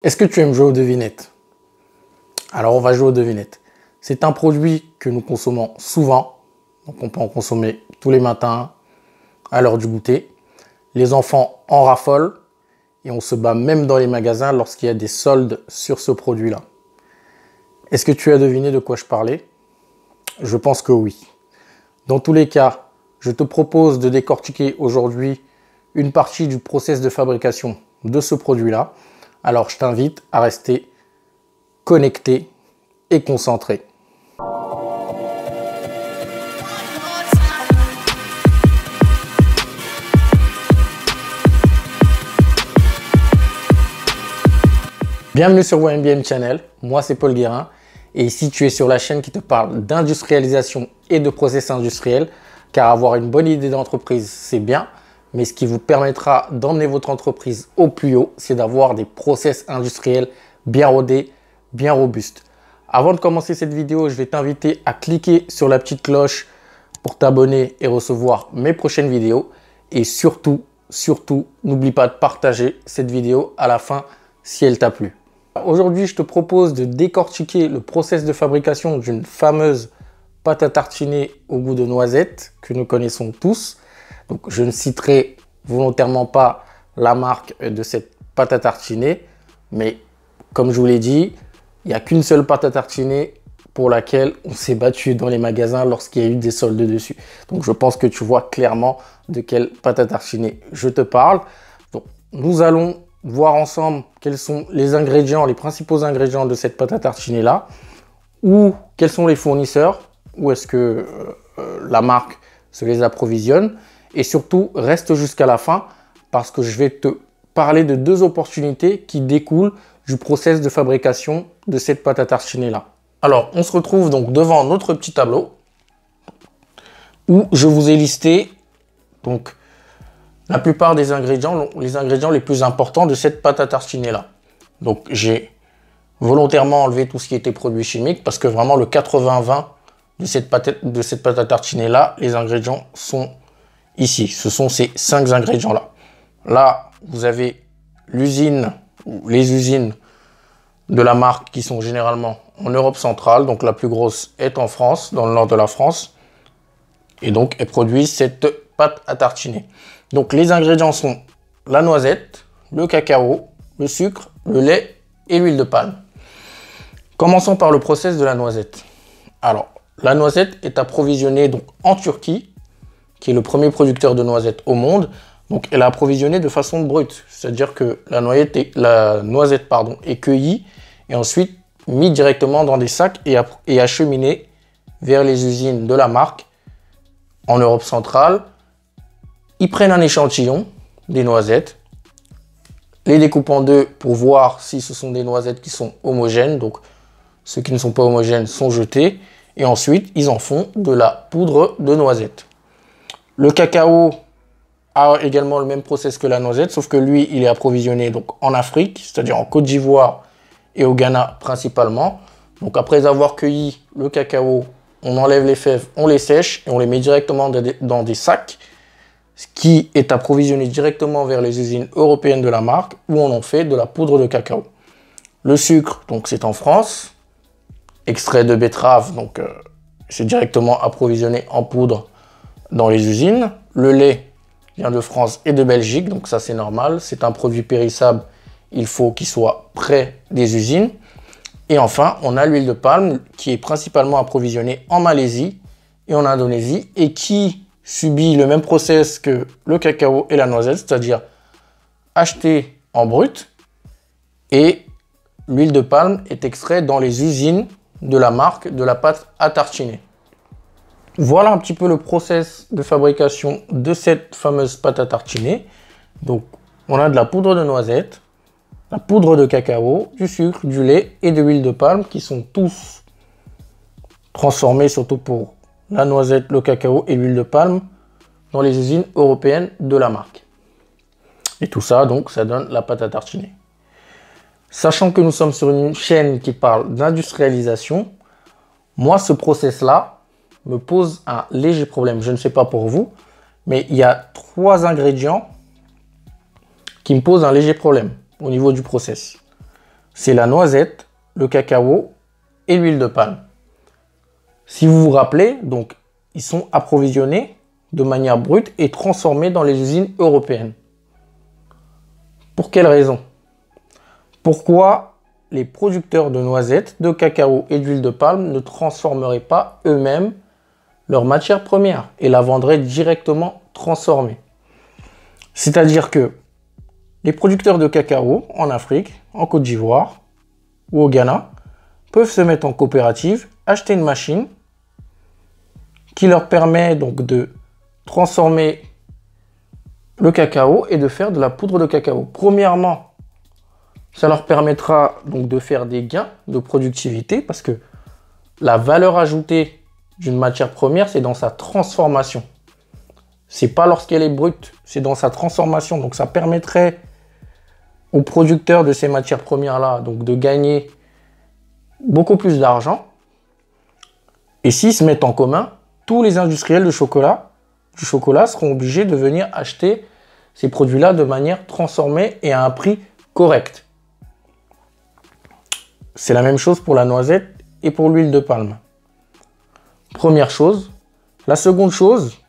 Est-ce que tu aimes jouer aux devinettes? Alors on va jouer aux devinettes. C'est un produit que nous consommons souvent. Donc on peut en consommer tous les matins à l'heure du goûter. Les enfants en raffolent et on se bat même dans les magasins lorsqu'il y a des soldes sur ce produit-là. Est-ce que tu as deviné de quoi je parlais? Je pense que oui. Dans tous les cas, je te propose de décortiquer aujourd'hui une partie du process de fabrication de ce produit-là. Alors je t'invite à rester connecté et concentré. Bienvenue sur YMBM Channel, moi c'est Paul Guérin et ici tu es sur la chaîne qui te parle d'industrialisation et de process industriel, car avoir une bonne idée d'entreprise c'est bien, mais ce qui vous permettra d'emmener votre entreprise au plus haut, c'est d'avoir des process industriels bien rodés, bien robustes. Avant de commencer cette vidéo, je vais t'inviter à cliquer sur la petite cloche pour t'abonner et recevoir mes prochaines vidéos. Et surtout, n'oublie pas de partager cette vidéo à la fin si elle t'a plu. Aujourd'hui, je te propose de décortiquer le process de fabrication d'une fameuse pâte à tartiner au goût de noisette que nous connaissons tous. Donc, je ne citerai volontairement pas la marque de cette pâte à tartiner, mais comme je vous l'ai dit, il n'y a qu'une seule pâte à tartiner pour laquelle on s'est battu dans les magasins lorsqu'il y a eu des soldes dessus. Donc, je pense que tu vois clairement de quelle pâte à tartiner je te parle. Donc, nous allons voir ensemble quels sont les ingrédients, les principaux ingrédients de cette pâte à tartiner là, ou quels sont les fournisseurs, où est-ce que la marque se les approvisionne. Et surtout, reste jusqu'à la fin parce que je vais te parler de deux opportunités qui découlent du process de fabrication de cette pâte à tartiner là. Alors, on se retrouve donc devant notre petit tableau où je vous ai listé donc la plupart des ingrédients, les ingrédients les plus importants de cette pâte à tartiner là. Donc, j'ai volontairement enlevé tout ce qui était produits chimiques parce que vraiment le 80-20 de cette pâte à tartiner là, les ingrédients sont ici. Ce sont ces 5 ingrédients là. Là, vous avez l'usine ou les usines de la marque qui sont généralement en Europe centrale. Donc la plus grosse est en France, dans le nord de la France. Et donc, elle produit cette pâte à tartiner. Donc les ingrédients sont la noisette, le cacao, le sucre, le lait et l'huile de palme. Commençons par le process de la noisette. Alors, la noisette est approvisionnée donc en Turquie, qui est le premier producteur de noisettes au monde. Donc, elle est approvisionnée de façon brute. C'est-à-dire que la noisette est cueillie et ensuite mise directement dans des sacs et acheminée vers les usines de la marque en Europe centrale. Ils prennent un échantillon des noisettes, les découpent en deux pour voir si ce sont des noisettes qui sont homogènes. Donc, ceux qui ne sont pas homogènes sont jetés. Et ensuite, ils en font de la poudre de noisette. Le cacao a également le même process que la noisette, sauf que lui, il est approvisionné donc en Afrique, c'est-à-dire en Côte d'Ivoire et au Ghana principalement. Donc après avoir cueilli le cacao, on enlève les fèves, on les sèche et on les met directement dans des sacs, ce qui est approvisionné directement vers les usines européennes de la marque où on en fait de la poudre de cacao. Le sucre, donc c'est en France, extrait de betterave, donc c'est directement approvisionné en poudre dans les usines. Le lait vient de France et de Belgique, donc ça c'est normal. C'est un produit périssable, il faut qu'il soit près des usines. Et enfin, on a l'huile de palme qui est principalement approvisionnée en Malaisie et en Indonésie et qui subit le même process que le cacao et la noisette, c'est-à-dire acheté en brut, et l'huile de palme est extraite dans les usines de la marque de la pâte à tartiner. Voilà un petit peu le process de fabrication de cette fameuse pâte à tartiner. Donc, on a de la poudre de noisette, la poudre de cacao, du sucre, du lait et de l'huile de palme qui sont tous transformés, surtout pour la noisette, le cacao et l'huile de palme, dans les usines européennes de la marque. Et tout ça, donc, ça donne la pâte à tartiner. Sachant que nous sommes sur une chaîne qui parle d'industrialisation, moi, ce process-là me pose un léger problème. Je ne sais pas pour vous, mais il y a 3 ingrédients qui me posent un léger problème au niveau du process. c'est la noisette, le cacao et l'huile de palme. Si vous vous rappelez, donc, ils sont approvisionnés de manière brute et transformés dans les usines européennes. Pour quelle raison? Pourquoi les producteurs de noisettes, de cacao et d'huile de palme ne transformeraient pas eux-mêmes leur matière première et la vendraient directement transformée? C'est-à-dire que les producteurs de cacao en Afrique, en Côte d'Ivoire ou au Ghana peuvent se mettre en coopérative, acheter une machine qui leur permet donc de transformer le cacao et de faire de la poudre de cacao. Premièrement, ça leur permettra donc de faire des gains de productivité parce que la valeur ajoutée d'une matière première, c'est dans sa transformation. C'est pas lorsqu'elle est brute, c'est dans sa transformation. Donc ça permettrait aux producteurs de ces matières premières-là donc de gagner beaucoup plus d'argent. Et s'ils se mettent en commun, tous les industriels du chocolat seront obligés de venir acheter ces produits-là de manière transformée et à un prix correct. C'est la même chose pour la noisette et pour l'huile de palme. Première chose. La seconde chose,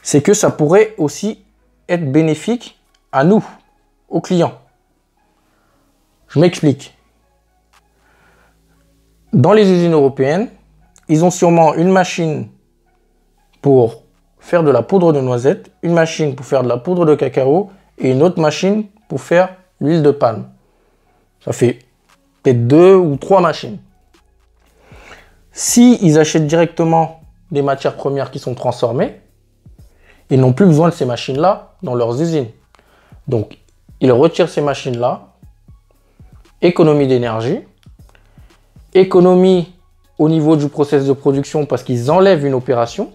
c'est que ça pourrait aussi être bénéfique à nous, aux clients. Je m'explique. Dans les usines européennes, ils ont sûrement une machine pour faire de la poudre de noisette, une machine pour faire de la poudre de cacao et une autre machine pour faire l'huile de palme. Ça fait peut-être 2 ou 3 machines. Si ils achètent directement des matières premières qui sont transformées, ils n'ont plus besoin de ces machines-là dans leurs usines. Donc, ils retirent ces machines-là, économie d'énergie, économie au niveau du process de production parce qu'ils enlèvent une opération,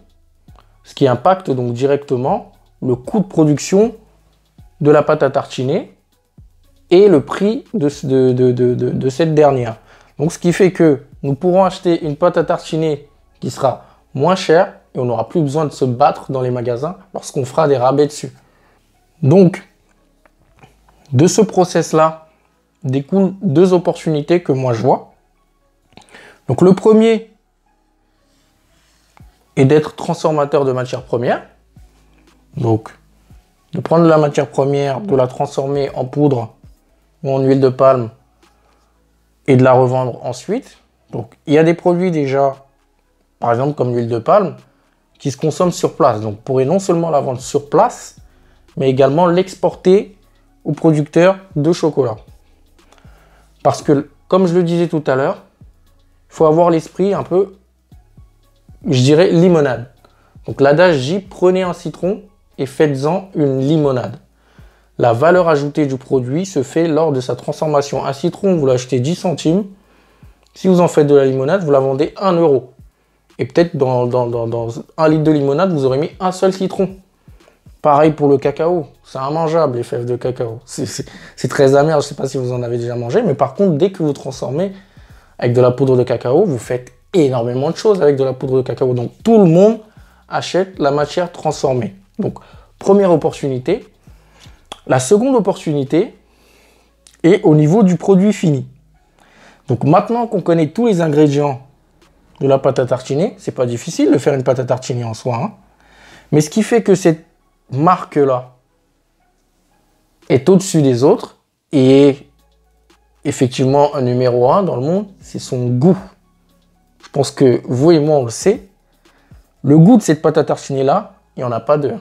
ce qui impacte donc directement le coût de production de la pâte à tartiner et le prix de cette dernière. Donc, ce qui fait que nous pourrons acheter une pâte à tartiner qui sera moins chère et on n'aura plus besoin de se battre dans les magasins lorsqu'on fera des rabais dessus. Donc, de ce process-là découlent 2 opportunités que moi je vois. Donc, le premier est d'être transformateur de matières premières. Donc, de prendre la matière première, de la transformer en poudre ou en huile de palme et de la revendre ensuite. Donc, il y a des produits déjà, par exemple comme l'huile de palme, qui se consomment sur place. Donc, on pourrait non seulement la vendre sur place, mais également l'exporter aux producteurs de chocolat. Parce que, comme je le disais tout à l'heure, il faut avoir l'esprit un peu, je dirais, limonade. Donc, l'adage dit, prenez un citron et faites-en une limonade. La valeur ajoutée du produit se fait lors de sa transformation. Un citron, vous l'achetez 10 centimes. Si vous en faites de la limonade, vous la vendez 1 €. Et peut-être dans 1 litre de limonade, vous aurez mis un seul citron. Pareil pour le cacao. C'est immangeable, les fèves de cacao. C'est très amer, je ne sais pas si vous en avez déjà mangé. Mais par contre, dès que vous transformez avec de la poudre de cacao, vous faites énormément de choses avec de la poudre de cacao. Donc, tout le monde achète la matière transformée. Donc, première opportunité. La seconde opportunité est au niveau du produit fini. Donc, maintenant qu'on connaît tous les ingrédients de la pâte à tartiner, c'est pas difficile de faire une pâte à tartiner en soi. Hein. Mais ce qui fait que cette marque-là est au-dessus des autres et est effectivement un numéro 1 dans le monde, c'est son goût. Je pense que vous et moi, on le sait. Le goût de cette pâte à tartiner-là, il n'y en a pas deux.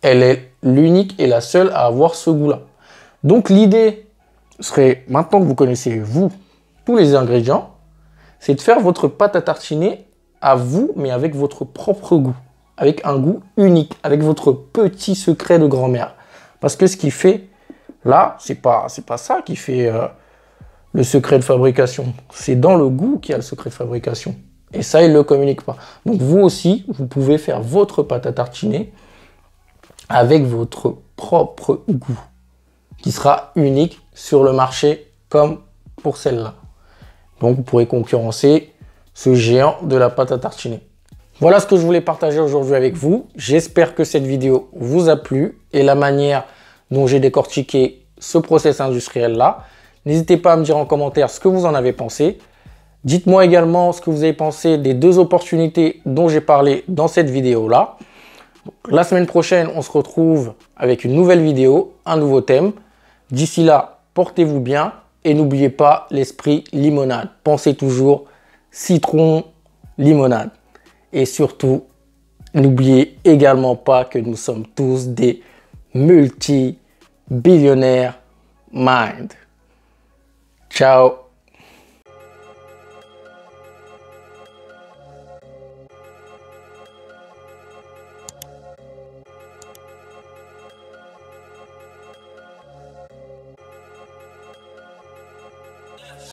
Elle est l'unique et la seule à avoir ce goût-là. Donc, l'idée serait, maintenant que vous connaissez, vous, tous les ingrédients, c'est de faire votre pâte à tartiner à vous, mais avec votre propre goût. Avec un goût unique, avec votre petit secret de grand-mère. Parce que ce qui fait, là, c'est pas ça qui fait le secret de fabrication. C'est dans le goût qu'il y a le secret de fabrication. Et ça, ils ne le communiquent pas. Donc, vous aussi, vous pouvez faire votre pâte à tartiner avec votre propre goût, qui sera unique sur le marché comme pour celle-là. Donc, vous pourrez concurrencer ce géant de la pâte à tartiner. Voilà ce que je voulais partager aujourd'hui avec vous. J'espère que cette vidéo vous a plu et la manière dont j'ai décortiqué ce process industriel-là. N'hésitez pas à me dire en commentaire ce que vous en avez pensé. Dites-moi également ce que vous avez pensé des 2 opportunités dont j'ai parlé dans cette vidéo-là. La semaine prochaine, on se retrouve avec une nouvelle vidéo, un nouveau thème. D'ici là, portez-vous bien et n'oubliez pas l'esprit limonade. Pensez toujours citron, limonade. Et surtout, n'oubliez également pas que nous sommes tous des multi-billionnaires mind. Ciao.